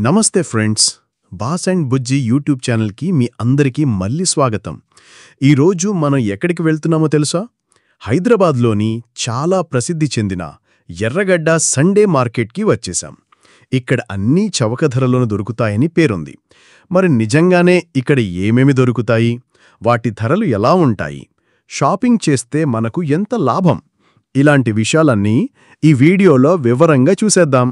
నమస్తే friends, boss and Bujji YouTube ఛానల్కి మీ అందరికీ మళ్ళీ స్వాగతం. ఈరోజు మనం ఎక్కడికి వెళ్తున్నామో తెలుసా? హైదరాబాద్లోని చాలా ప్రసిద్ధి చెందిన ఎర్రగడ్డ సండే మార్కెట్కి వచ్చేశాం. ఇక్కడ అన్నీ చవక ధరలోనే దొరుకుతాయని పేరుంది. మరి నిజంగానే ఇక్కడ ఏమేమి దొరుకుతాయి, వాటి ధరలు ఎలా ఉంటాయి, షాపింగ్ చేస్తే మనకు ఎంత లాభం, ఇలాంటి విషయాలన్నీ ఈ వీడియోలో వివరంగా చూసేద్దాం.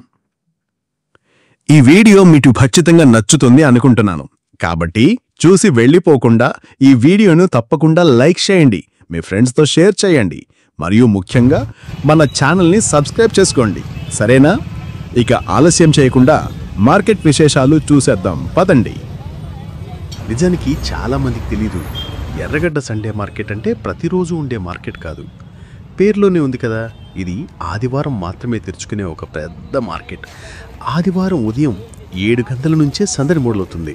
ఈ వీడియో మీకు ఖచ్చితంగా నచ్చుతుంది అనుకుంటున్నాను. కాబట్టి చూసి వెళ్ళిపోకుండా ఈ వీడియోను తప్పకుండా లైక్ చేయండి, మీ ఫ్రెండ్స్తో షేర్ చేయండి, మరియు ముఖ్యంగా మన ఛానల్ని సబ్స్క్రైబ్ చేసుకోండి. సరేనా? ఇక ఆలస్యం చేయకుండా మార్కెట్ విశేషాలు చూసేద్దాం, పదండి. నిజానికి చాలామందికి తెలీదు, ఎర్రగడ్డ సండే మార్కెట్ అంటే ప్రతిరోజు ఉండే మార్కెట్ కాదు. పేర్లోనే ఉంది కదా, ఇది ఆదివారం మాత్రమే తెరుచుకునే ఒక పెద్ద మార్కెట్. ఆదివారం ఉదయం 7 గంటల నుంచే సందడి మొదలవుతుంది.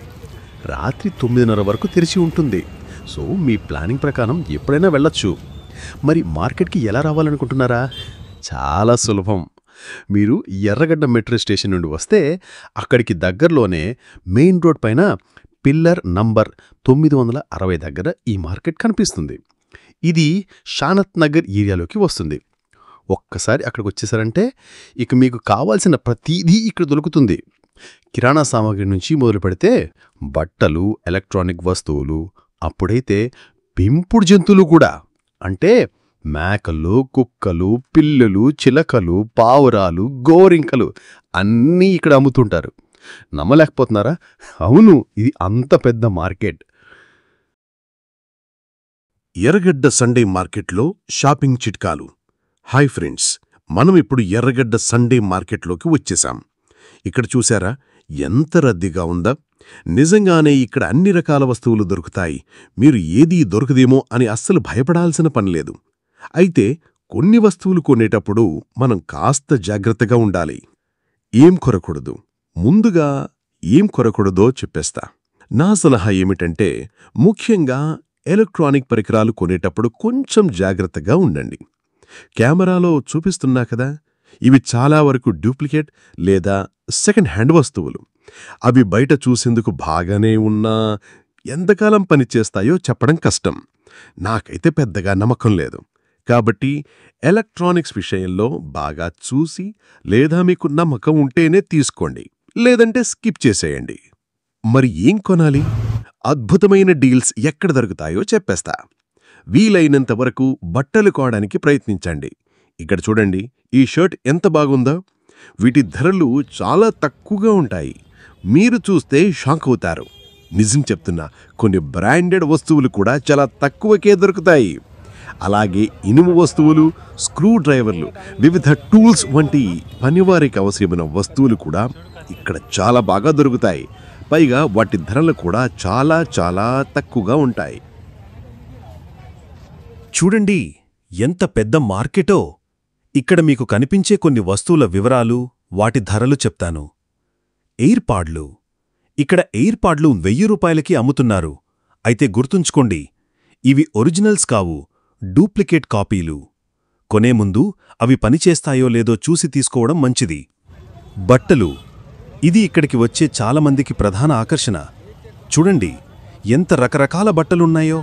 రాత్రి 9:30 వరకు తెరిచి ఉంటుంది. సో మీ ప్లానింగ్ ప్రకారం ఎప్పుడైనా వెళ్ళొచ్చు. మరి మార్కెట్కి ఎలా రావాలనుకుంటున్నారా? చాలా సులభం. మీరు ఎర్రగడ్డ మెట్రో స్టేషన్ నుండి వస్తే అక్కడికి దగ్గరలోనే మెయిన్ రోడ్ పైన పిల్లర్ నంబర్ 960 దగ్గర ఈ మార్కెట్ కనిపిస్తుంది. ఇది షానత్ నగర్ ఏరియాలోకి వస్తుంది. ఒక్కసారి అక్కడికి వచ్చేసారంటే ఇక మీకు కావాల్సిన ప్రతిదీ ఇక్కడ దొరుకుతుంది. కిరాణా సామాగ్రి నుంచి మొదలు పెడితే బట్టలు, ఎలక్ట్రానిక్ వస్తువులు, అప్పుడైతే పెంపుడు జంతువులు కూడా, అంటే మేకలు, కుక్కలు, పిల్లులు, చిలకలు, పావురాలు, గోరింకలు అన్నీ ఇక్కడ అమ్ముతుంటారు. నమ్మలేకపోతున్నారా? అవును, ఇది అంత పెద్ద మార్కెట్. ఎర్రగడ్డ సండే మార్కెట్లో షాపింగ్ చిట్కాలు. హాయ్ ఫ్రెండ్స్, మనం ఇప్పుడు ఎర్రగడ్డ సండే మార్కెట్లోకి వచ్చేశాం. ఇక్కడ చూసారా ఎంత రద్దీగా ఉందా? నిజంగానే ఇక్కడ అన్ని రకాల వస్తువులు దొరుకుతాయి. మీరు ఏదీ దొరకదేమో అని అస్సలు భయపడాల్సిన పనిలేదు. అయితే కొన్ని వస్తువులు కొనేటప్పుడు మనం కాస్త జాగ్రత్తగా ఉండాలి. ఏం కొనకూడదు? ముందుగా ఏం కొనకూడదో చెప్పేస్తా. నా సలహా ఏమిటంటే, ముఖ్యంగా ఎలక్ట్రానిక్ పరికరాలు కొనేటప్పుడు కొంచెం జాగ్రత్తగా ఉండండి. కెమెరాలో చూపిస్తున్నా కదా, ఇవి చాలా వరకు డూప్లికేట్ లేదా సెకండ్ హ్యాండ్ వస్తువులు. అవి బయట చూసేందుకు బాగానే ఉన్నా ఎంతకాలం పనిచేస్తాయో చెప్పడం కష్టం. నాకైతే పెద్దగా నమ్మకం లేదు. కాబట్టి ఎలక్ట్రానిక్స్ విషయంలో బాగా చూసి, లేదా మీకు నమ్మకం ఉంటేనే తీసుకోండి, లేదంటే స్కిప్ చేసేయండి. మరి ఏం కొనాలి? అద్భుతమైన డీల్స్ ఎక్కడ దొరుకుతాయో చెప్పేస్తా. వీలైనంత వరకు బట్టలు కొనడానికి ప్రయత్నించండి. ఇక్కడ చూడండి, ఈ షర్ట్ ఎంత బాగుందో. వీటి ధరలు చాలా తక్కువగా ఉంటాయి. మీరు చూస్తే షాక్ అవుతారు. నిజం చెప్తున్నా, కొన్ని బ్రాండెడ్ వస్తువులు కూడా చాలా తక్కువకే దొరుకుతాయి. అలాగే ఇనుము వస్తువులు, స్క్రూ డ్రైవర్లు, వివిధ టూల్స్ వంటి పనివారికి అవసరమైన వస్తువులు కూడా ఇక్కడ చాలా బాగా దొరుకుతాయి. పైగా వాటి ధరలు కూడా చాలా చాలా తక్కువగా ఉంటాయి. చూడండి ఎంత పెద్ద మార్కెటో. ఇక్కడ మీకు కనిపించే కొన్ని వస్తువుల వివరాలు, వాటి ధరలు చెప్తాను. ఎయిర్ పాడ్లు. ఇక్కడ ఎయిర్ పాడ్లు 1000 రూపాయలకి అమ్ముతున్నారు. అయితే గుర్తుంచుకోండి, ఇవి ఒరిజినల్స్ కావు, డూప్లికేట్ కాపీలు. కొనే ముందు అవి పనిచేస్తాయో లేదో చూసి తీసుకోవడం మంచిది. బట్టలు. ఇది ఇక్కడికి వచ్చే చాలామందికి ప్రధాన ఆకర్షణ. చూడండి ఎంత రకరకాల బట్టలున్నాయో.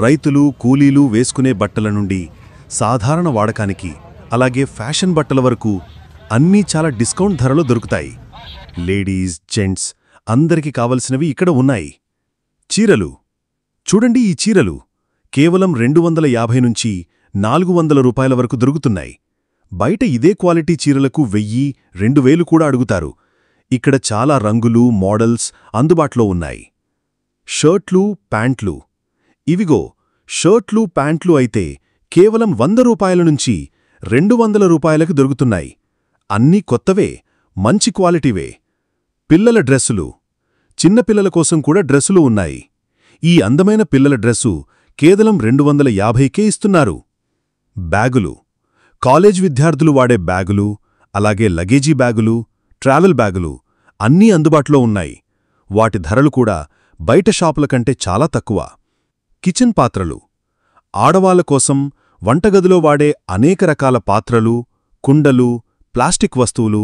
రైతులు, కూలీలు వేసుకునే బట్టల నుండి సాధారణ వాడకానికి, అలాగే ఫ్యాషన్ బట్టల వరకు అన్నీ చాలా డిస్కౌంట్ ధరలో దొరుకుతాయి. లేడీస్, జెంట్స్ అందరికీ కావలసినవి ఇక్కడ ఉన్నాయి. చీరలు. చూడండి ఈ చీరలు కేవలం 250 నుంచి 400 రూపాయల వరకు దొరుకుతున్నాయి. బయట ఇదే క్వాలిటీ చీరలకు 1000, 2000 కూడా అడుగుతారు. ఇక్కడ చాలా రంగులు, మోడల్స్ అందుబాటులో ఉన్నాయి. షర్ట్లు, ప్యాంట్లు. ఇవిగో షర్ట్లు, ప్యాంట్లు అయితే కేవలం 100 రూపాయల నుంచి 200 రూపాయలకు దొరుకుతున్నాయి. అన్నీ కొత్తవే, మంచి క్వాలిటీవే. పిల్లల డ్రెస్సులు. చిన్నపిల్లల కోసం కూడా డ్రెస్సులు ఉన్నాయి. ఈ అందమైన పిల్లల డ్రెస్సు కేవలం 250కే ఇస్తున్నారు. బ్యాగులు. కాలేజ్ విద్యార్థులు వాడే బ్యాగులు, అలాగే లగేజీ బ్యాగులు, ట్రావెల్ బ్యాగులు అన్నీ అందుబాటులో ఉన్నాయి. వాటి ధరలు కూడా బయట షాపుల కంటే చాలా తక్కువ. కిచెన్ పాత్రలు. ఆడవాళ్ల కోసం వంటగదిలో వాడే అనేక రకాల పాత్రలు, కుండలు, ప్లాస్టిక్ వస్తువులు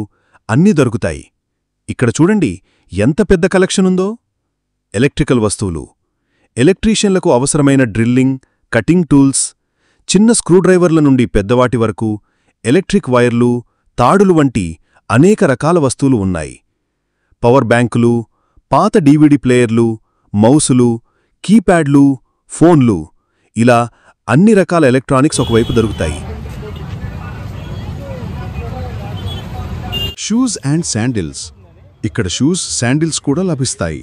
అన్నీ దొరుకుతాయి. ఇక్కడ చూడండి ఎంత పెద్ద కలెక్షన్ ఉందో. ఎలక్ట్రికల్ వస్తువులు, ఎలక్ట్రీషియన్లకు అవసరమైన డ్రిల్లింగ్, కటింగ్ టూల్స్, చిన్న స్క్రూడ్రైవర్ల నుండి పెద్దవాటి వరకు, ఎలక్ట్రిక్ వైర్లు, తాడులు వంటి అనేక రకాల వస్తువులు ఉన్నాయి. పవర్ బ్యాంకులు, పాత డీవీడీ ప్లేయర్లు, మౌసులు, కీప్యాడ్లు, ఫోన్లు, ఇలా అన్ని రకాల ఎలక్ట్రానిక్స్ ఒకవైపు దొరుకుతాయి. Shoes and sandals. ఇక్కడ షూస్, శాండిల్స్ కూడా లభిస్తాయి.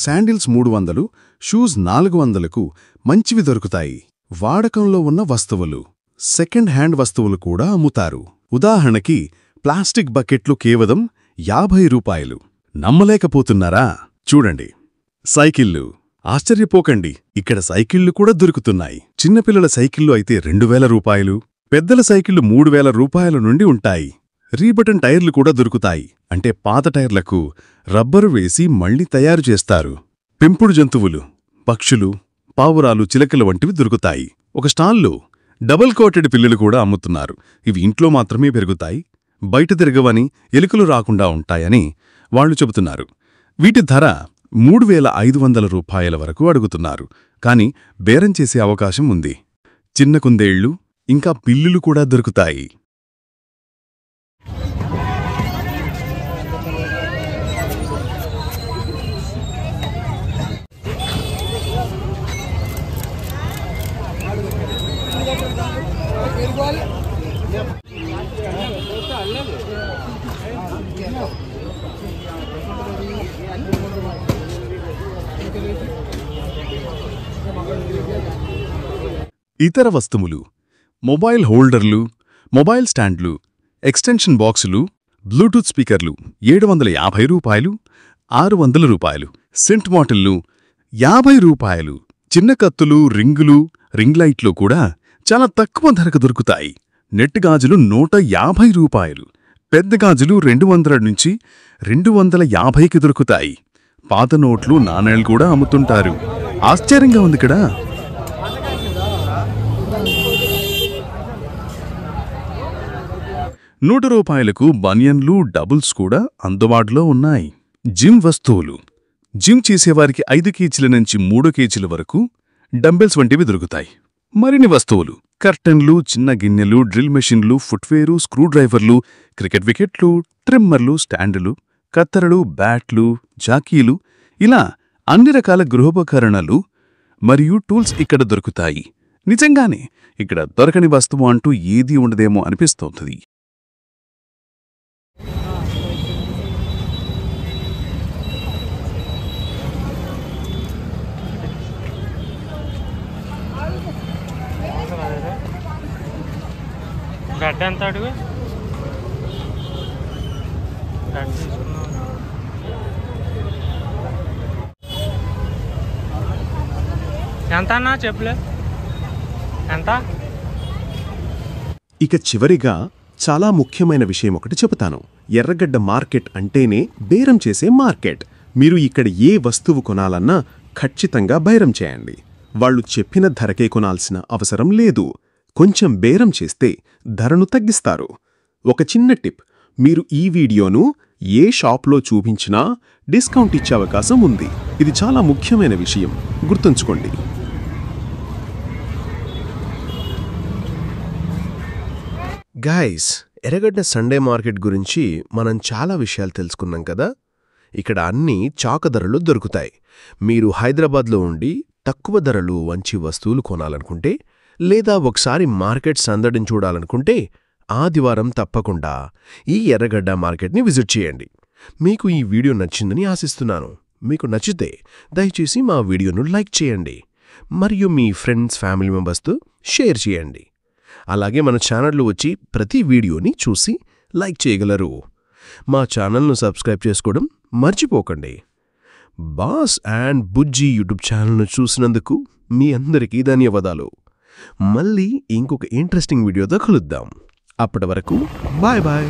శాండిల్స్ 300, షూస్ 400కు మంచివి దొరుకుతాయి. వాడకంలో ఉన్న వస్తువులు, సెకండ్ హ్యాండ్ వస్తువులు కూడా అమ్ముతారు. ఉదాహరణకి ప్లాస్టిక్ బకెట్లు కేవలం 50 రూపాయలు. నమ్మలేకపోతున్నారా? చూడండి, సైకిళ్ళు. ఆశ్చర్యపోకండి, ఇక్కడ సైకిళ్లు కూడా దొరుకుతున్నాయి. చిన్నపిల్లల సైకిళ్ళు అయితే 2000 రూపాయలు, పెద్దల సైకిళ్లు 3000 రూపాయల నుండి ఉంటాయి. రీబటన్ టైర్లు కూడా దొరుకుతాయి. అంటే పాత టైర్లకు రబ్బరు వేసి మళ్లీ తయారు చేస్తారు. పెంపుడు జంతువులు, పక్షులు, పావురాలు, చిలకలు వంటివి దొరుకుతాయి. ఒక స్టాల్లో డబుల్ కోటెడ్ పిల్లులు కూడా అమ్ముతున్నారు. ఇవి ఇంట్లో మాత్రమే పెరుగుతాయి, బయట తిరగవని, ఎలుకలు రాకుండా ఉంటాయని వాళ్లు చెబుతున్నారు. వీటి ధర 3500 రూపాయల వరకు అడుగుతున్నారు. కాని బేరం చేసే అవకాశం ఉంది. చిన్న కుందేళ్లు, ఇంకా పిల్లులు కూడా దొరుకుతాయి. ఇతర వస్తువులు, మొబైల్ హోల్డర్లు, మొబైల్ స్టాండ్లు, ఎక్స్టెన్షన్ బాక్సులు, బ్లూటూత్ స్పీకర్లు 750 రూపాయలు, 600 రూపాయలు. సెంట్ బాటిళ్లు 50 రూపాయలు. చిన్న కత్తులు, రింగులు, రింగ్ లైట్లు కూడా చాలా తక్కువ ధరకు దొరుకుతాయి. నెట్ గాజులు 150 రూపాయలు. పెద్ద గాజులు 200 నుంచి 250కి దొరుకుతాయి. పాత నోట్లు, నాణేలు కూడా అమ్ముతుంటారు. ఆశ్చర్యంగా ఉంది కదా? ₹100కు బనియన్లు, డబుల్స్ కూడా అందుబాటులో ఉన్నాయి. జిమ్ వస్తువులు. జిమ్ చేసేవారికి 5 కేజీల నుంచి 3 కేజీల వరకు డంబెల్స్ వంటివి దొరుకుతాయి. మరిన్ని వస్తువులు, కర్టెన్లు, చిన్న గిన్నెలు, డ్రిల్ మెషిన్లు, ఫుట్వేరు, స్క్రూడ్రైవర్లు, క్రికెట్ వికెట్లు, ట్రిమ్మర్లు, స్టాండులు, కత్తెరలు, బ్యాట్లు, జాకీలు, ఇలా అన్ని రకాల గృహోపకరణాలు మరియు టూల్స్ ఇక్కడ దొరుకుతాయి. నిజంగానే ఇక్కడ దొరకని వస్తువు అంటూ ఏదీ ఉండదేమో అనిపిస్తోంది. గడ్డ ఎంత అడుగు? గడ్డ తీసుకున్నాం. ఎంత అన్నా చెప్పులే? ఎంత? ఇక చివరిగా చాలా ముఖ్యమైన విషయం ఒకటి చెబుతాను. ఎర్రగడ్డ మార్కెట్ అంటేనే బేరం చేసే మార్కెట్. మీరు ఇక్కడ ఏ వస్తువు కొనాలన్నా ఖచ్చితంగా బేరం చేయండి. వాళ్ళు చెప్పిన ధరకే కొనాల్సిన అవసరం లేదు. కొంచెం బేరం చేస్తే ధరను తగ్గిస్తారు. ఒక చిన్న టిప్, మీరు ఈ వీడియోను ఏ షాప్లో చూపించినా డిస్కౌంట్ ఇచ్చే అవకాశం ఉంది. ఇది చాలా ముఖ్యమైన విషయం, గుర్తుంచుకోండి. గైస్, ఎర్రగడ్డ సండే మార్కెట్ గురించి మనం చాలా విషయాలు తెలుసుకున్నాం కదా. ఇక్కడ అన్ని చౌక ధరలు దొరుకుతాయి. మీరు హైదరాబాద్లో ఉండి తక్కువ ధరలు వంచి వస్తువులు కొనాలనుకుంటే, లేదా ఒకసారి మార్కెట్ సందడిని చూడాలనుకుంటే ఆదివారం తప్పకుండా ఈ ఎర్రగడ్డ మార్కెట్ని విజిట్ చేయండి. మీకు ఈ వీడియో నచ్చిందని ఆశిస్తున్నాను. మీకు నచ్చితే దయచేసి మా వీడియోను లైక్ చేయండి మరియు మీ ఫ్రెండ్స్, ఫ్యామిలీ మెంబర్స్తో షేర్ చేయండి. అలాగే మన ఛానల్లో వచ్చి ప్రతి వీడియోని చూసి లైక్ చేయగలరు. మా ఛానల్ను సబ్స్క్రైబ్ చేసుకోవడం మర్చిపోకండి. బాస్ అండ్ బుజ్జి యూట్యూబ్ ఛానల్ను చూసినందుకు మీ అందరికీ ధన్యవాదాలు. మళ్ళీ ఇంకొక ఇంట్రెస్టింగ్ వీడియోతో కలుద్దాం. అప్పటి వరకు బాయ్ బాయ్.